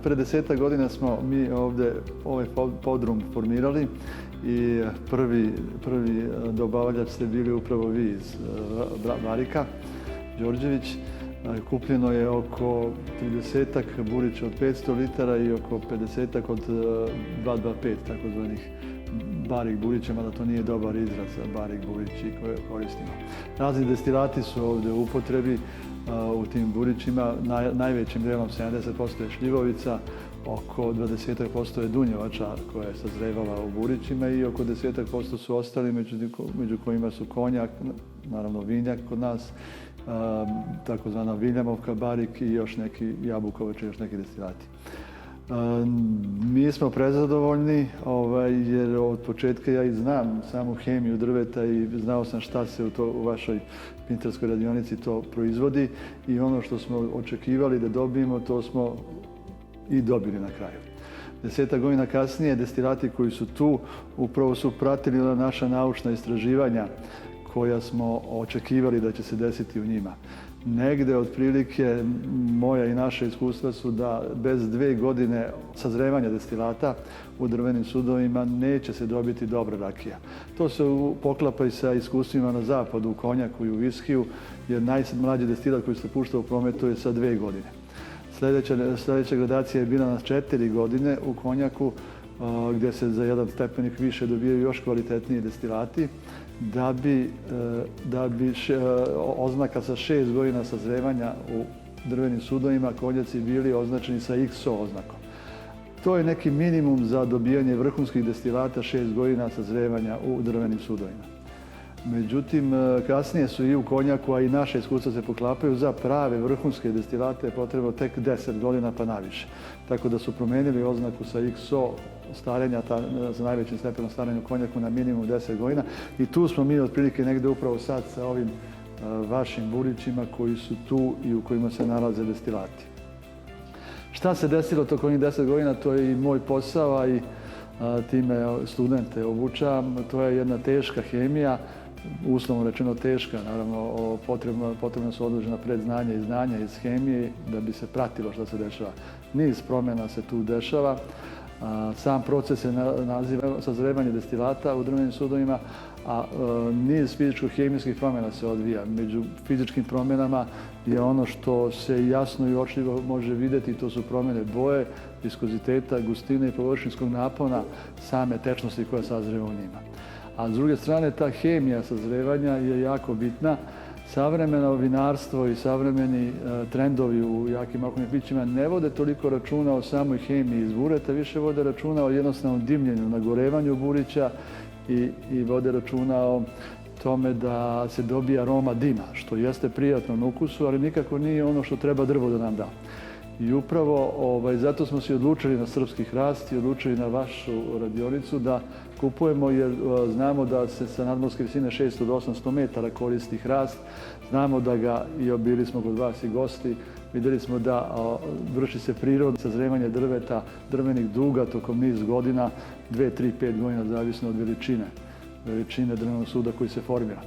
pre 10 godina smo mi ovdje ovaj podrum formirali i prvi dobavljač ste bili upravo vi iz Barika, Đorđević. Kupljeno je oko 30-ak burića od 500 litara i oko 50-ak od 225 takozvanih Barik burića, mada to nije dobar izraz za Barik burići koje koristimo. Razni destilati su ovdje u upotrebi u tim burićima. Najvećim dijelom 70% je šljivovica, oko 20% je dunjevača koja je sazrevala u burićima i oko 10% su ostali, među kojima su konjak, naravno vinjak kod nas, takozvana Viljamovka, Barik i još neki Jabukovač i još neki destilati. Mi smo prezadovoljni jer od početka ja i znam samu hemiju drveta i znao sam šta se u vašoj pintarskoj radionici to proizvodi i ono što smo očekivali da dobijemo, to smo i dobili na kraju. 10 godina kasnije destilati koji su tu upravo su pratili naša naučna istraživanja koja smo očekivali da će se desiti u njima. Negde otprilike moja i naša iskustva su da bez 2 godine sazrevanja destilata u drvenim sudovima neće se dobiti dobra rakija. To se poklapa i sa iskustvima na zapadu u konjaku i u viskiju, jer najmlađi destilat koji se pušta u prometu je sa 2 godine. Sljedeća gradacija je bila na 4 godine u konjaku, gdje se za jedan stepenik više dobijaju još kvalitetniji destilati, da bi oznaka sa 6 godina sazrevanja u drvenim sudovima konjaci bili označeni sa XO oznakom. To je neki minimum za dobijanje vrhunskih destilata 6 godina sazrevanja u drvenim sudovima. Međutim, kasnije su i u konjaku, a i naše iskustva se poklapaju, za prave vrhunske destilate je potrebno tek 10 godina pa naviše. Tako da su promenili oznaku sa XO starenja, za najvećim stepenom starenja u konjaku na minimum 10 godina. I tu smo mi otprilike negde upravo sad sa ovim vašim burićima koji su tu i u kojima se nalaze destilati. Šta se desilo tokom ovih 10 godina, to je i moj posao, a i time studente obučavam. To je jedna teška hemija, uslovno rečeno teška, naravno potrebno su određena predznanja i znanja iz hemije da bi se pratilo što se dešava. Niz promjena se tu dešava. Sam proces se naziva sazrevanje destilata u drvenim sudovima, a niz fizičko-hemijskih promjena se odvija. Među fizičkim promjenama je ono što se jasno i očljivo može vidjeti, to su promjene boje, viskoziteta, gustine i površinskog napona same tečnosti koja sazreva u njima. A s druge strane, ta hemija sazrevanja je jako bitna. Savremeno vinarstvo i savremeni trendovi u jakim alkoholnim pićima ne vode toliko računa o samoj hemiji iz bureta, više vode računa o jednostavnom dimljenju, nagorevanju burića i vode računa o tome da se dobije aroma dima, što jeste prijatno na ukusu, ali nikako nije ono što treba drvo da nam da. I upravo zato smo se odlučili na srpski hrast i odlučili na vašu radionicu da kupujemo, jer znamo da se sa nadmorske visine 600 do 800 metara koristi hrast. Znamo da ga, i bili smo kod vas i gosti, vidjeli smo da vrši se prirodno sazrevanje drveta, drvenih duga tokom niz godina, 2, 3, 5 godina, zavisno od veličine drvenog suda koji se formira.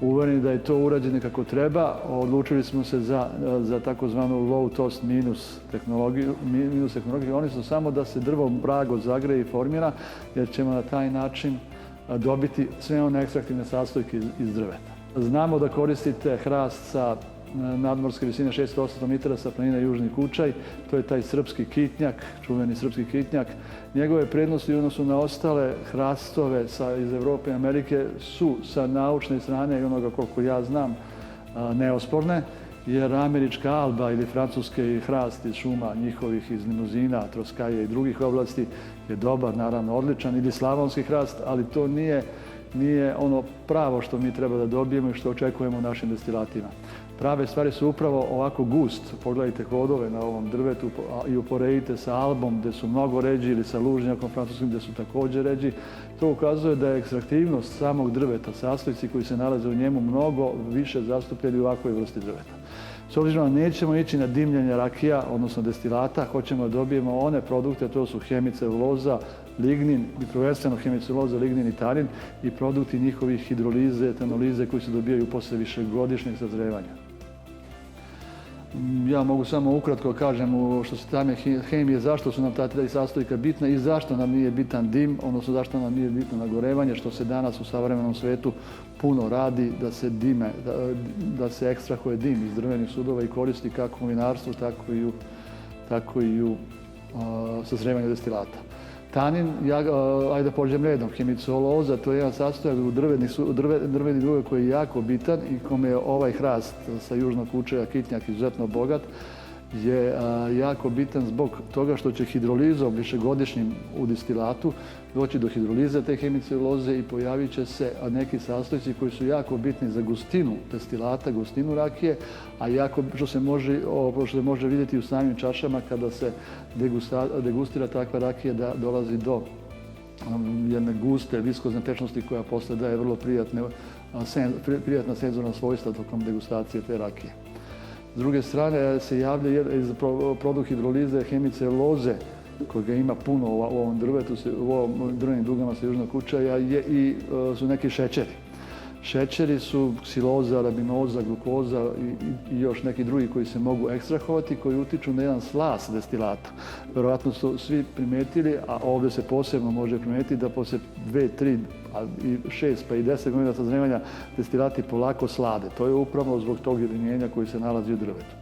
Uvereni da je to urađeno kako treba, odlučili smo se za takozvanu low toast minus tehnologiju. Oni su samo da se drvo blago zagreje i formira, jer ćemo na taj način dobiti sve one ekstraktivne sastojke iz drveta. Znamo da koristite hrast sa nadmorske visine 600-800 metara sa planine Južni Kučaj. To je taj srpski kitnjak, čuveni srpski kitnjak. Njegove prednosti u odnosu na ostale hrastove iz Evrope i Amerike su sa naučne strane i onoga koliko ja znam neosporne, jer američka alba ili francuske hrast iz šuma njihovih iz limuzina, troskaje i drugih oblasti je dobar, naravno odličan, ili slavonski hrast, ali to nije ono pravo što mi treba da dobijemo i što očekujemo u našim destilatima. Prave stvari su upravo ovako gust. Pogledajte kodove na ovom drvetu i uporedite sa albom gdje su mnogo ređi ili sa lužnjakom francuskim gdje su također ređi. To ukazuje da je ekstraktivnost samog drveta, sastojci koji se nalaze u njemu, mnogo više zastupljeni u ovakvoj vrsti drveta. S obzirom da nećemo ići na dimljenje rakija, odnosno destilata, hoćemo da dobijemo one produkte, to su hemiceluloza, lignin i prvenstveno hemiceluloza, lignin i tanin i produkti njihovih hidrolize, etanolize koji se dobijaju posle višegodišnjeg sazrevanja. Ja mogu samo ukratko kažem što se tame hemije, zašto su nam ta tri sastojka bitna i zašto nam nije bitan dim, odnosno zašto nam nije bitno nagorevanje, što se danas u savremenom svetu puno radi da se ekstrahuje dim iz drvenih sudova i koristi kako u vinarstvu, tako i u sazrevanju destilata. Tanin, ajde da pođem redom, hemicoloza, to je jedan sastojak u drveni duve koji je jako bitan i kome je ovaj hrast sa južnog kučaja kitnjak izuzetno bogat, je jako bitan zbog toga što će hidrolizom višegodišnjim u destilatu doći do hidrolize te hemiceluloze i pojavit će se neki sastojci koji su jako bitni za gustinu destilata, gustinu rakije, a jako što se može vidjeti u samim čašama kada se degustira takva rakija da dolazi do jedne guste, viskozne tečnosti koja posle daje vrlo prijatna senzorna svojstva tokom degustacije te rakije. S druge strane se javlja produkt hidrolize hemiceluloze kojega ima puno u ovom drvetu, u ovom drvenim dugama sa južnog kučaja su neki šećeri. Šećeri su ksiloza, arabinoza, glukoza i još neki drugi koji se mogu ekstrahovati, koji utiču na jedan slas destilata. Verovatno su svi primetili, a ovdje se posebno može primetiti da posle 2, 3, 6 pa i 10 godina sazrevanja destilati polako slade. To je upravo zbog tog jedinjenja koji se nalazi u drvetu.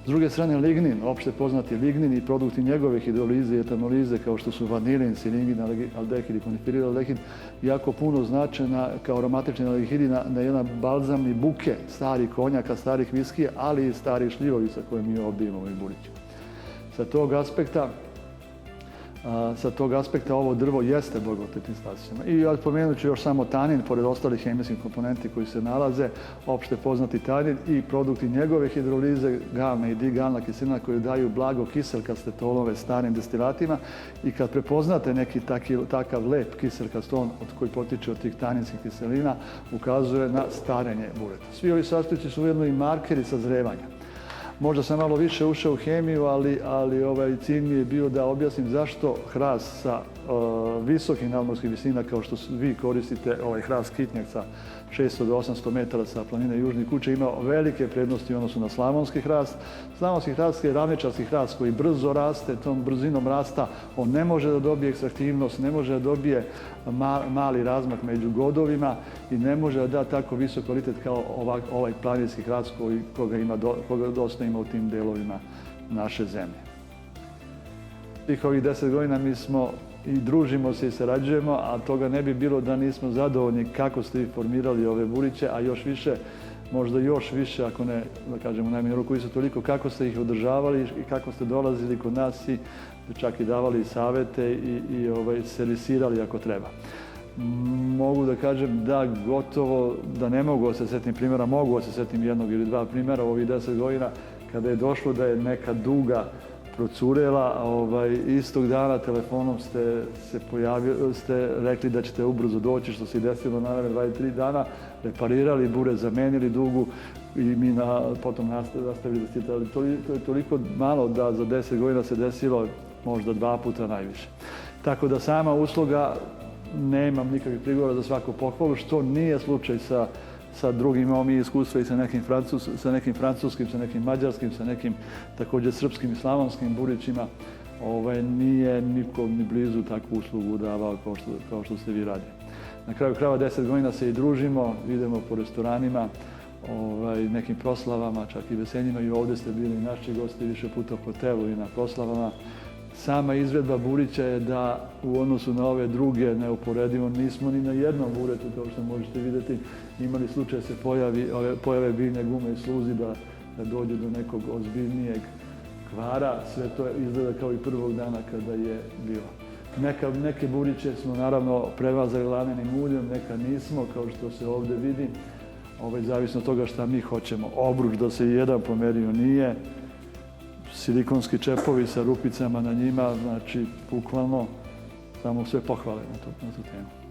S druge strane, lignin, opšte poznati lignin i produkti njegove hidrolize i etanolize kao što su vanilin, silingin, aldehid i konifiril aldehid, jako puno znače kao aromatični aldehidi na jedan balzamni buke starih konjaka, starih viskija, ali i starih šljivovica koje mi ovdje imamo i buriću. Sa tog aspekta ovo drvo jeste bogato tim sastojcima. I pomenut ću još samo tanin, pored ostalih hemijskih komponenti koji se nalaze, opšte poznati tanin i produkti njegove hidrolize, galna i digalna kiselina koju daju blago kiselkaste tonove starim destilatima i kad prepoznate neki takav lep kiselkast ton koji potiče od tih taninskih kiselina, ukazuje na starenje bureta. Svi ovi sastojci su ujedno i markeri sazrevanja. Možda sam malo više ušao u hemiju, ali cilj mi je bio da objasnim zašto hrast sa visokih nadmorskih visina, kao što vi koristite ovaj hrast kitnjak sa 600 do 800 metara sa planine Južni kuće, ima velike prednosti u odnosu na slavonski hrast. Slavonski hrast je ravničarski hrast koji brzo raste, tom brzinom rasta on ne može da dobije ekstraktivnost, ne može da dobije mali razmak među godovima i ne može da da tako visok kvalitet kao ovaj planinski hrast koga dosta ima u tim delovima naše zemlje. Svih ovih 10 godina mi smo i družimo se i sarađujemo, a toga ne bi bilo da nismo zadovoljni kako ste vi formirali ove buriće, a još više, možda još više, ako ne, da kažem u najmanju ruku isto toliko, kako ste ih održavali i kako ste dolazili kod nas i čak i davali savete i servisirali ako treba. Mogu da kažem da gotovo, da ne mogu se setim primjera, mogu se setim jednog ili dva primjera u ovih 10 godina kada je došlo da je neka duga procurela, istog dana telefonom ste rekli da ćete ubrzo doći, što se i desilo naravno 23 dana, reparirali bure, zamenili dugu i mi potom nastavili destilati. To je toliko malo da za 10 godina se desilo možda 2 puta najviše. Tako da sama usluga nemam nikakvih prigovora, za svaku pohvalu, što nije slučaj sa drugim. Imamo mi iskustva i sa nekim francuskim, sa nekim mađarskim, sa nekim također srpskim i slavonskim burićima. Nije niko ni blizu takvu uslugu davao kao što ste vi radili. Na kraju krajeva 10 godina se i družimo, idemo po restoranima, nekim proslavama, čak i veseljima, i ovdje ste bili naši gosti više puta u hotelu i na proslavama. Sama izvedba burića je da u odnosu na ove druge neuporedivo nismo ni na jednom buretu, kao što možete vidjeti, imali slučaj se pojave biljne gume i sluzi da dođe do nekog ozbiljnijeg kvara. Sve to izgleda kao i prvog dana kada je bilo. Neke buriće smo naravno prevazali lanenim uljem, neka nismo, kao što se ovdje vidi. Zavisno od toga šta mi hoćemo. Obruč da se jedan pomerio nije. Silikonski čepovi sa rupicama na njima, znači bukvalno samo sve pohvale na tu temu.